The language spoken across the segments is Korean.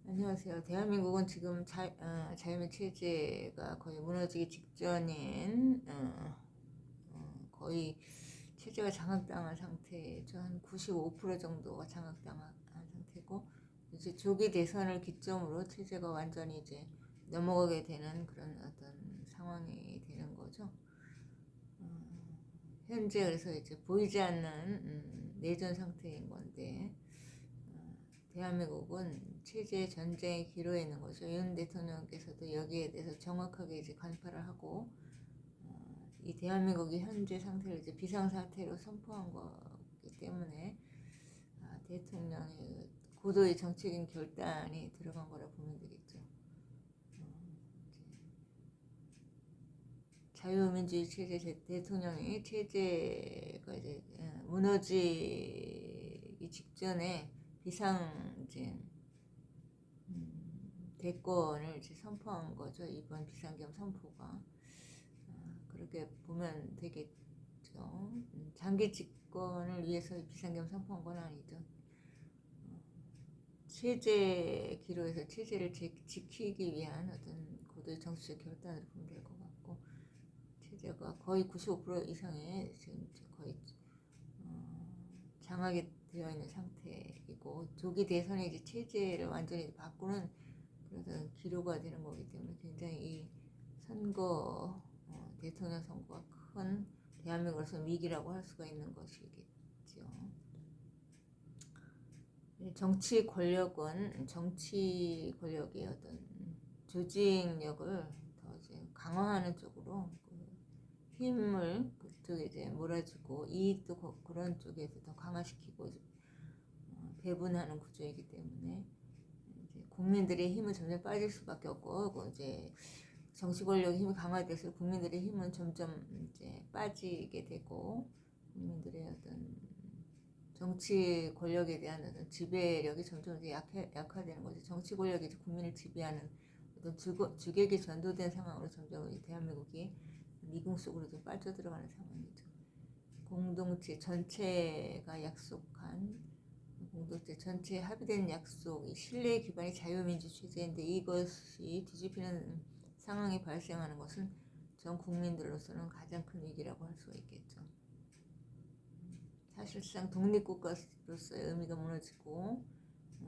안녕하세요. 대한민국은 지금 자유민 체제가 거의 무너지기 직전인 거의 체제가 장악당한 상태죠. 한 95% 정도가 장악당한 상태고 이제 조기 대선을 기점으로 체제가 완전히 이제 넘어가게 되는 그런 어떤 상황이 되는 거죠. 현재 그래서 이제 보이지 않는 내전 상태인 건데 대한민국은 체제 전쟁의 기로에 있는 거죠. 윤 대통령께서도 여기에 대해서 정확하게 이제 간파를 하고 이 대한민국이 현재 상태를 이제 비상사태로 선포한 거기 때문에 대통령의 고도의 정책인 결단이 들어간 거라 보면 되겠죠. 자유민주주의 체제 대통령이 체제가 이제 무너지기 직전에 비상 이제 대권을 이제 선포한 거죠. 이번 비상경 선포가 그렇게 보면 되겠죠. 장기 집권을 위해서 비상경 선포한 건 아니죠. 체제 기로에서 체제를 지키기 위한 어떤 고도의 정치적 결단을 보면 될 것 같고 체제가 거의 95% 이상의 지금 거의 장악이 되어 있는 상태이고 조기 대선에 이제 체제를 완전히 바꾸는 그런 기로가 되는 거기 때문에 굉장히 이 선거 대통령 선거가 큰 대한민국으로서 위기라고 할 수가 있는 것이겠죠. 정치 권력은 정치 권력의 어떤 조직력을 더 이제 강화하는 쪽으로 힘을 그쪽에 이제 몰아주고 이익도 그런 쪽에서 더 강화시키고 배분하는 구조이기 때문에 이제 국민들의 힘은 점점 빠질 수밖에 없고 이제 정치 권력의 힘이 강화돼서 국민들의 힘은 점점 이제 빠지게 되고 국민들의 어떤 정치 권력에 대한 어떤 지배력이 점점 이제 약화되는 거죠. 정치 권력이 이제 국민을 지배하는 어떤 주객이 전도된 상황으로 점점 대한민국이 미궁 속으로 좀 빠져들어가는 상황이죠. 공동체 전체가 약속한 공동체 전체 합의된 약속이 신뢰의 기반이 자유민주 체제인데 이것이 뒤집히는 상황이 발생하는 것은 전 국민들로서는 가장 큰 위기라고 할 수가 있겠죠. 사실상 독립국가로서의 의미가 무너지고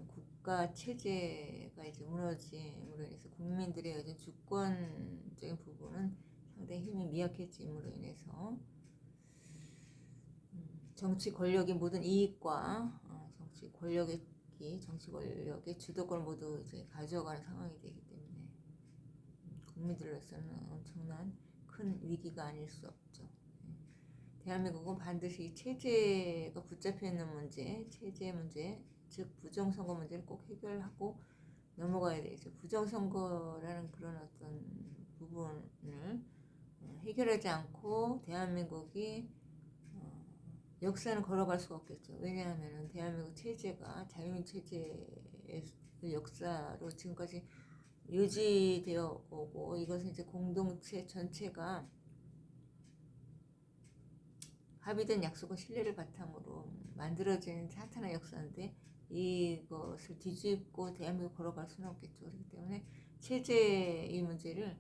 국가 체제가 이제 무너짐으로 인해서 국민들의 어떤 주권적인 부분은 상당히 힘이 미약해짐으로 인해서 정치 권력의 모든 이익과 정치 권력의 주도권을 모두 이제 가져가는 상황이 되기 때문에 국민들로서는 엄청난 큰 위기가 아닐 수 없죠. 대한민국은 반드시 체제가 붙잡혀 있는 문제, 체제 문제, 즉 부정선거 문제를 꼭 해결하고 넘어가야 되죠. 부정선거라는 그런 어떤 부분을 해결하지 않고 대한민국이 역사는 걸어갈 수가 없겠죠. 왜냐하면 대한민국 체제가 자유민 체제의 역사로 지금까지 유지되어 오고 이것은 이제 공동체 전체가 합의된 약속과 신뢰를 바탕으로 만들어진 탄탄한 역사인데 이것을 뒤집고 대한민국 걸어갈 수는 없겠죠. 그렇기 때문에 체제의 문제를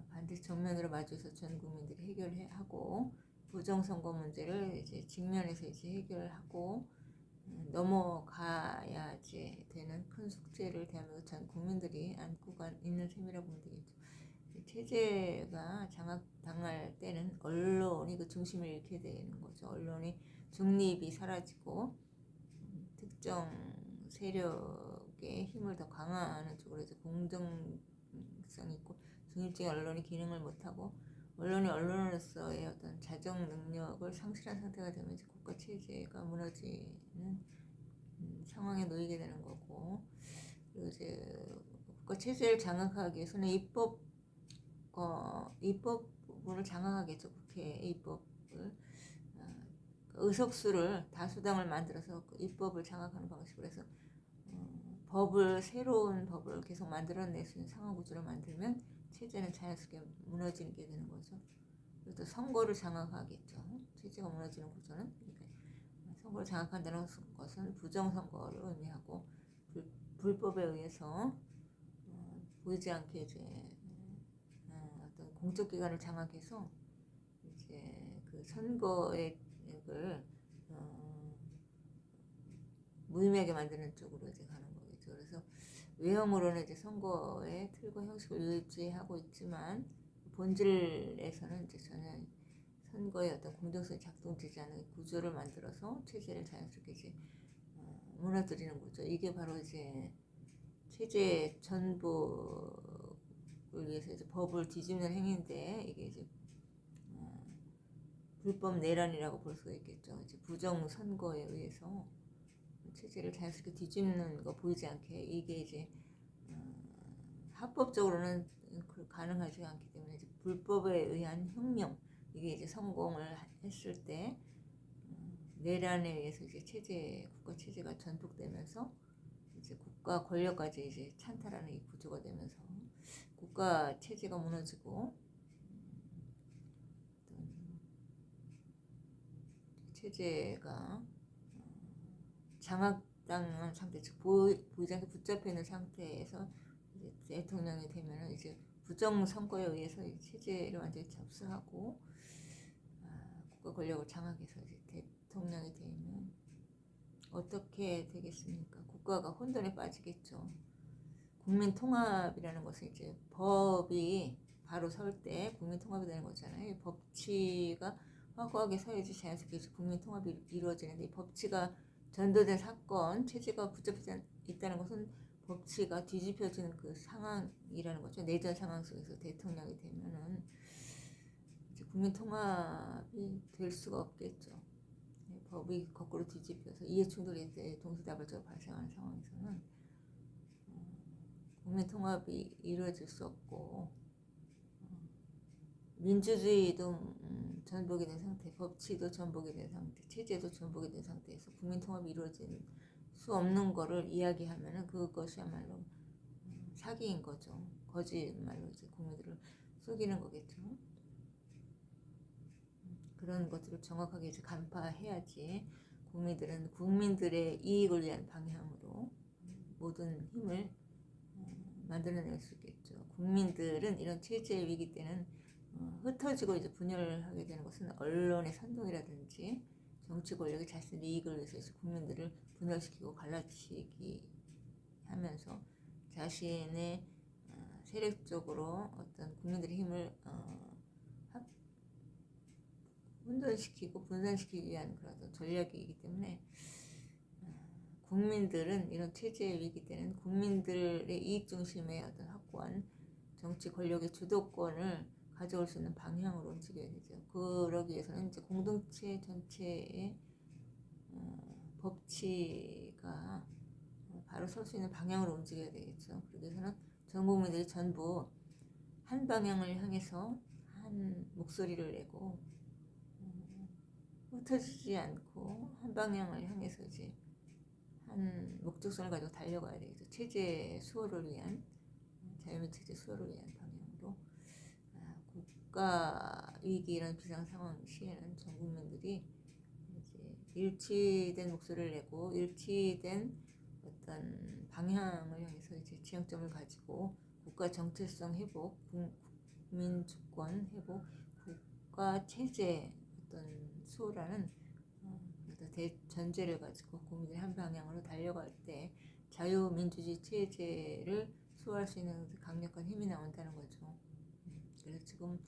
반드시 정면으로 마주해서 전 국민들이 해결하고 부정선거 문제를 이제 직면해서 이제 해결하고 넘어가야지 되는 큰 숙제를 대한민국 전 국민들이 안고 있는 셈이라고 보면 되겠죠. 체제가 장악당할 때는 언론이 그 중심을 잃게 되는 거죠. 언론이 중립이 사라지고 특정 세력의 힘을 더 강화하는 쪽으로 이제 공정성 있고 중립적인 언론이 기능을 못하고 언론이 언론으로서의 어떤 자정 능력을 상실한 상태가 되면 이제 국가 체제가 무너지는 상황에 놓이게 되는 거고 그리고 이제 국가 체제를 장악하기 위해서는 입법부를 장악하겠죠. 국회 입법을 의석수를 다수당을 만들어서 그 입법을 장악하는 방식으로 해서 새로운 법을 계속 만들어낼 수 있는 상황 구조를 만들면 체제는 자연스럽게 무너지게 되는 거죠. 그래서 선거를 장악하겠죠. 체제가 무너지는 구조는 그러니까 선거를 장악한다는 것은 부정선거를 의미하고 불법에 의해서 보이지 않게 이제 어떤 공적 기관을 장악해서 이제 그 선거액을 무의미하게 만드는 쪽으로 이제 가는 거겠죠. 그래서 외형으로는 이제 선거의 틀과 형식을 유지하고 있지만 본질에서는 이제 전혀 선거의 어떤 공정성이 작동되지 않은 구조를 만들어서 체제를 자연스럽게 이제 무너뜨리는 거죠. 이게 바로 이제 체제 전복을 위해서 이제 법을 뒤집는 행위인데 이게 이제 불법 내란이라고 볼 수가 있겠죠. 이제 부정 선거에 의해서 체제를 자연스럽게 뒤집는 거 보이지 않게 이게 이제 합법적으로는 가능하지 않기 때문에 이제 불법에 의한 혁명 이게 이제 성공을 했을 때 내란에 의해서 이제 국가 체제가 전복되면서 이제 국가 권력까지 이제 찬탈하는 이 구조가 되면서 국가 체제가 무너지고 체제가 장악당한 상태, 즉 보이지 않게 붙잡혀 있는 상태에서 이제 대통령이 되면은 이제 부정 선거에 의해서 이 체제를 완전히 접수하고 국가 권력을 장악해서 이제 대통령이 되면 어떻게 되겠습니까? 국가가 혼돈에 빠지겠죠. 국민 통합이라는 것은 이제 법이 바로 설 때 국민 통합이 되는 거잖아요. 법치가 확고하게 서야지 자연스럽게 국민 통합이 이루어지는데 이 법치가 전도된 사건, 체제가 붙잡혀 있다는 것은 법치가 뒤집혀지는 그 상황이라는 거죠. 내전 상황 속에서 대통령이 되면은 이제 국민 통합이 될 수가 없겠죠. 법이 거꾸로 뒤집혀서 이해충돌이 동시다발적으로 발생하는 상황에서는 국민 통합이 이루어질 수 없고 민주주의도 전복이 된 상태, 법치도 전복이 된 상태, 체제도 전복이 된 상태에서 국민 통합이 이루어질 수 없는 거를 이야기하면은 그것이야말로 사기인 거죠. 거짓말로 이제 국민들을 속이는 거겠죠. 그런 것들을 정확하게 이제 간파해야지 국민들은 국민들의 이익을 위한 방향으로 모든 힘을 만들어낼 수 있겠죠. 국민들은 이런 체제 위기 때는 흩어지고 이제 분열을 하게 되는 것은 언론의 선동이라든지 정치 권력이 자신의 이익을 위해서 국민들을 분열시키고 갈라치기 하면서 자신의 세력적으로 어떤 국민들의 힘을 혼돈시키고 분산시키기 위한 그런 전략이기 때문에 국민들은 이런 체제 위기 때는 국민들의 이익 중심의 어떤 확고한 정치 권력의 주도권을 가져올 수 있는 방향으로 움직여야 되죠. 그러기 위해서는 이제 공동체 전체의 법치가 바로 설 수 있는 방향으로 움직여야 되겠죠. 그러기 위해서는 전 국민들이 전부 한 방향을 향해서 한 목소리를 내고 흩어지지 않고 한 방향을 향해서 이제 한 목적성을 가지고 달려가야 되겠죠. 체제 수호를 위한 자유민 체제 수호를 위한 방향으로 국가 위기 이런 비상 상황 시에는 전 국민들이 이제 일치된 목소리를 내고 일치된 어떤 방향을 향해서 이제 지향점을 가지고 국가 정체성 회복, 국민 주권 회복, 국가 체제 어떤 수호라는 대전제를 가지고 국민들이 한 방향으로 달려갈 때 자유민주주의 체제를 수호할 수 있는 강력한 힘이 나온다는 거죠. 그래서 지금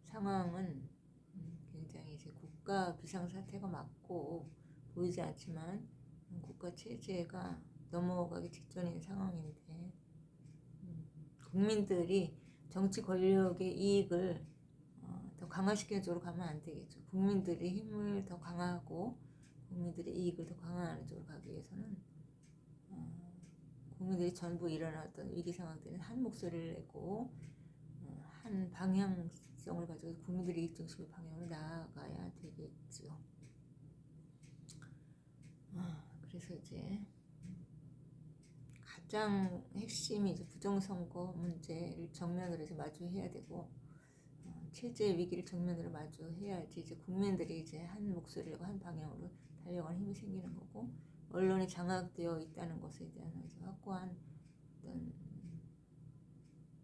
상황은 굉장히 이제 국가 비상사태가 맞고 보이지 않지만 국가 체제가 넘어가기 직전인 상황인데 국민들이 정치 권력의 이익을 더 강화시키는 쪽으로 가면 안 되겠죠. 국민들의 힘을 더 강화하고 국민들의 이익을 더 강화하는 쪽으로 가기 위해서는 국민들이 전부 일어났던 위기 상황 때는 한 목소리를 내고 한 방향성을 가지고 국민들의 이익 중심의 방향으로 나아가야 되겠죠. 그래서 이제 가장 핵심이 이제 부정선거 문제를 정면으로 이제 마주해야 되고 체제 위기를 정면으로 마주해야지 이제 국민들이 이제 한 목소리로 한 방향으로 달려가는 힘이 생기는 거고 언론이 장악되어 있다는 것에 대한 아주 확고한 어떤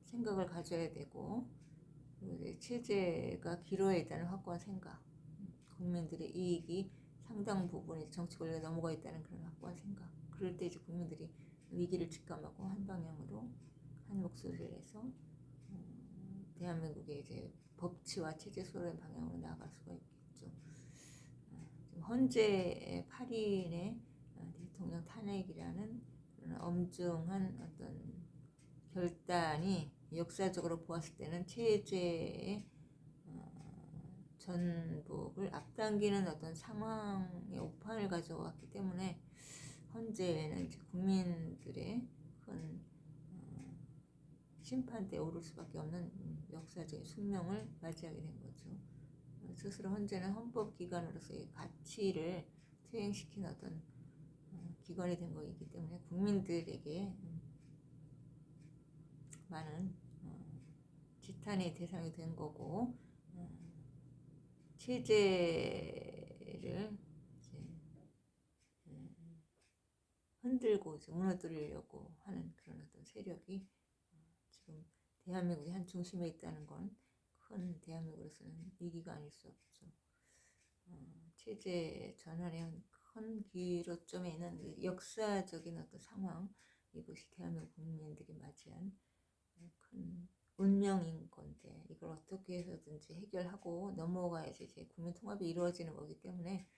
생각을 가져야 되고, 그리고 체제가 기로에 있다는 확고한 생각, 국민들의 이익이 상당 부분이 정치 권력에 넘어가 있다는 그런 확고한 생각. 그럴 때 이제 국민들이 위기를 직감하고 한 방향으로 한 목소리를 해서 대한민국의 이제 법치와 체제 수호의 방향으로 나아갈 수가 있겠죠. 지금 헌재 8인의 대통령 탄핵이라는 그런 엄중한 어떤 결단이 역사적으로 보았을 때는 체제의 전복을 앞당기는 어떤 상황의 오판을 가져왔기 때문에 헌재는 이제 국민들의 큰 심판대에 오를 수밖에 없는 역사적인 숙명을 맞이하게 된 거죠. 스스로 헌재는 헌법기관으로서의 가치를 투영시킨 어떤 기관이 된 것이기 때문에 국민들에게 많은 지탄의 대상이 된 거고, 체제를 이제 흔들고 이제 무너뜨리려고 하는 그런 어떤 세력이 지금 대한민국의 한 중심에 있다는 건 큰 대한민국으로서는 위기가 아닐 수 없죠. 체제 전환의 큰 기로점에 있는 역사적인 어떤 상황, 이것이 대한민국 국민들이 맞이한 큰 운명인 건데, 이걸 어떻게 해서든지 해결하고 넘어가야지 이제 국민 통합이 이루어지는 거기 때문에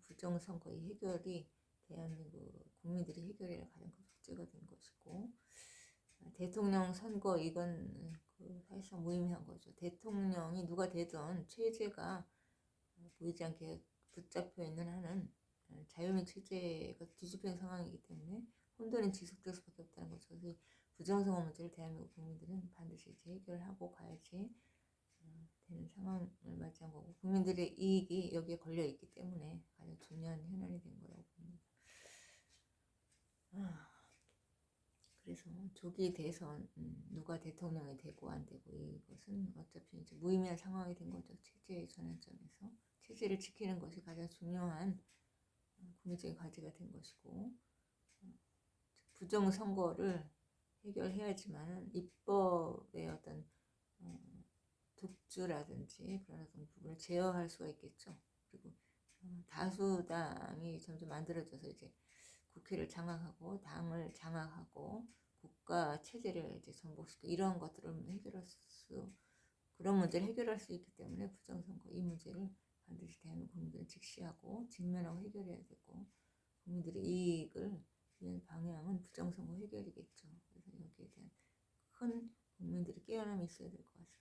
부정선거의 해결이 대한민국 국민들이 해결해야 가장 큰 숙제가 된 것이고, 대통령 선거 이건 사실상 무의미한 거죠. 대통령이 누가 되든 체제가 보이지 않게 붙잡혀 있는 한은 자유민 체제가 뒤집힌 상황이기 때문에 혼돈이 지속될 수밖에 없다는 거죠. 그래서 부정선거 문제를 대한민국 국민들은 반드시 이제 해결하고 가야지 되는 상황을 맞이한 거고, 국민들의 이익이 여기에 걸려 있기 때문에 가장 중요한 현안이 된 거라고 봅니다. 그래서 조기 대선 누가 대통령이 되고 안 되고 이것은 어차피 이제 무의미한 상황이 된 거죠. 체제의 전환점에서 체제를 지키는 것이 가장 중요한 국민적인 과제가 된 것이고, 부정선거를 해결해야지만 입법의 어떤 독주라든지 그런 어떤 부분을 제어할 수가 있겠죠. 그리고 다수당이 점점 만들어져서 이제 국회를 장악하고 당을 장악하고 국가 체제를 이제 전복시키고 이런 것들을 그런 문제를 해결할 수 있기 때문에 부정선거 이 문제를 반드시 대한민국 국민들은 직시하고 직면하고 해결해야 되고, 국민들의 이익을 위한 방향은 부정선거 해결이겠죠. 그래서 여기에 대한 큰 국민들의 깨어남이 있어야 될 것 같습니다.